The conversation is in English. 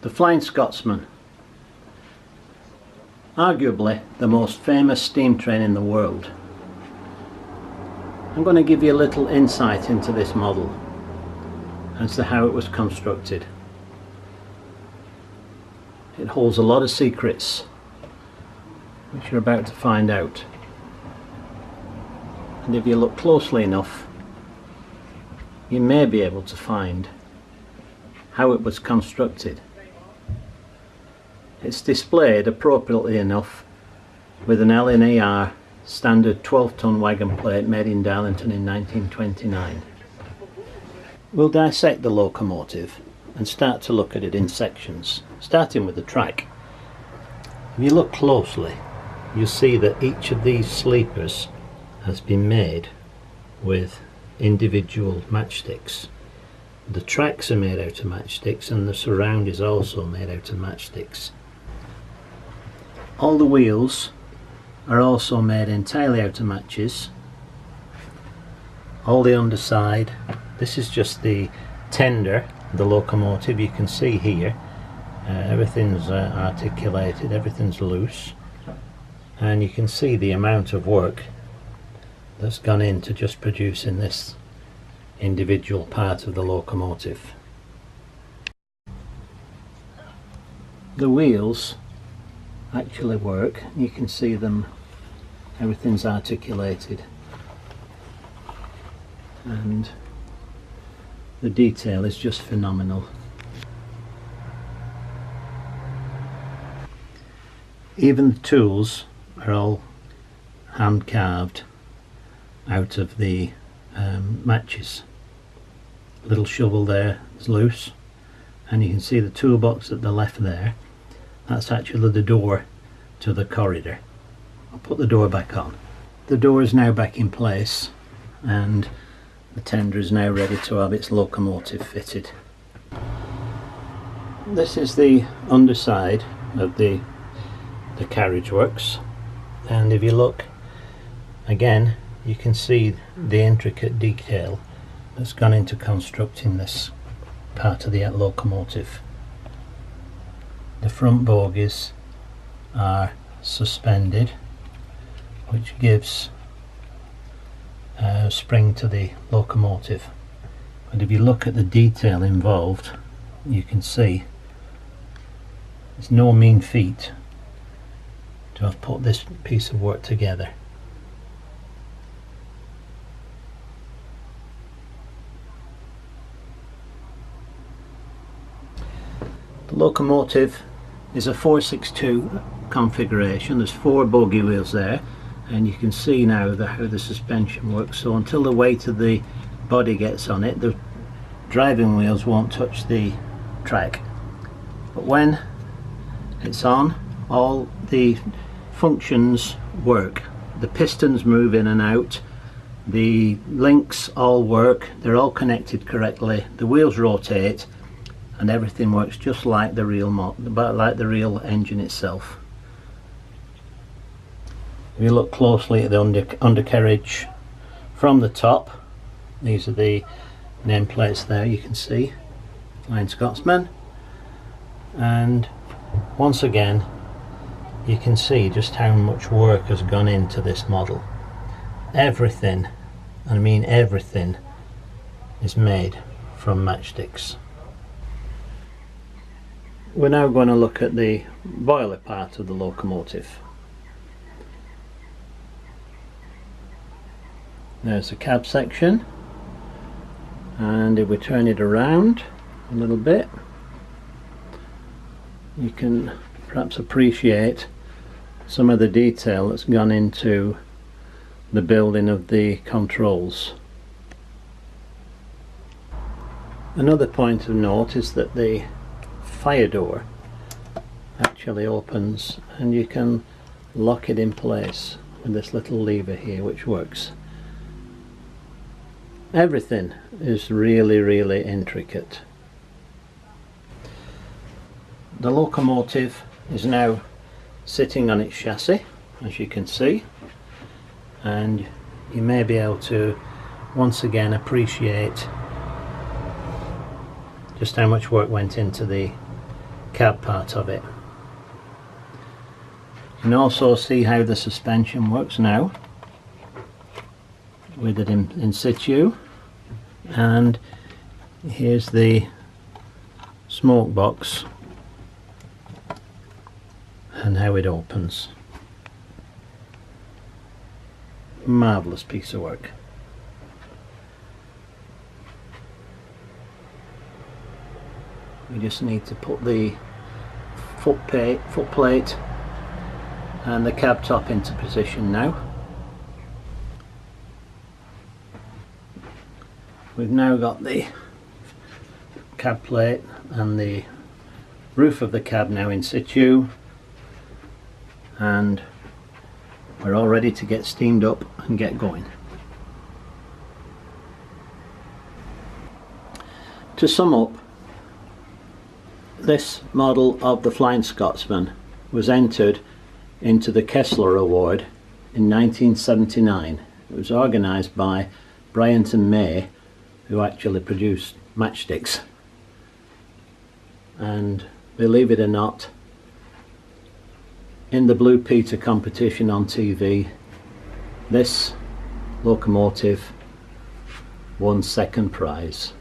The Flying Scotsman, arguably the most famous steam train in the world. I'm going to give you a little insight into this model as to how it was constructed. It holds a lot of secrets which you're about to find out, and if you look closely enough you may be able to find how it was constructed. It's displayed appropriately enough with an LNER standard 12-ton wagon plate made in Darlington in 1929. We'll dissect the locomotive and start to look at it in sections, starting with the track. If you look closely, you'll see that each of these sleepers has been made with individual matchsticks. The tracks are made out of matchsticks and the surround is also made out of matchsticks. All the wheels are also made entirely out of matches. All the underside, this is just the tender, the locomotive. You can see here everything's articulated, everything's loose, and you can see the amount of work that's gone into just producing this individual part of the locomotive. The wheels actually work. You can see them, everything's articulated, and the detail is just phenomenal. Even the tools are all hand carved out of the matches. Little shovel there is loose, and you can see the toolbox at the left there. That's actually the door to the corridor. I'll put the door back on. The door is now back in place and the tender is now ready to have its locomotive fitted. This is the underside of the carriage works, and if you look again you can see the intricate detail that's gone into constructing this part of the locomotive. The front bogies are suspended, which gives spring to the locomotive. And if you look at the detail involved, you can see it's no mean feat to have put this piece of work together. The locomotive is a 462 configuration. There's 4 bogie wheels there, and you can see now how the suspension works. So until the weight of the body gets on it, the driving wheels won't touch the track. But when it's on, all the functions work. The pistons move in and out, the links all work, they're all connected correctly, the wheels rotate, and everything works just like the real engine itself. If you look closely at the undercarriage from the top, these are the nameplates there, you can see Flying Scotsman, and once again you can see just how much work has gone into this model. Everything, I mean everything, is made from matchsticks. We're now going to look at the boiler part of the locomotive. There's the cab section, and if we turn it around a little bit, you can perhaps appreciate some of the detail that's gone into the building of the controls. Another point of note is that the fire door actually opens and you can lock it in place with this little lever here, which works. Everything is really intricate. The locomotive is now sitting on its chassis, as you can see, and you may be able to once again appreciate just how much work went into the cab part of it. You can also see how the suspension works now with it in situ, and here's the smoke box and how it opens. Marvellous piece of work. We just need to put the foot plate and the cab top into position now. We've now got the cab plate and the roof of the cab now in situ, and we're all ready to get steamed up and get going. To sum up, this model of the Flying Scotsman was entered into the Kessler Award in 1979. It was organised by Bryant and May, who actually produced matchsticks, and believe it or not, in the Blue Peter competition on TV, this locomotive won second prize.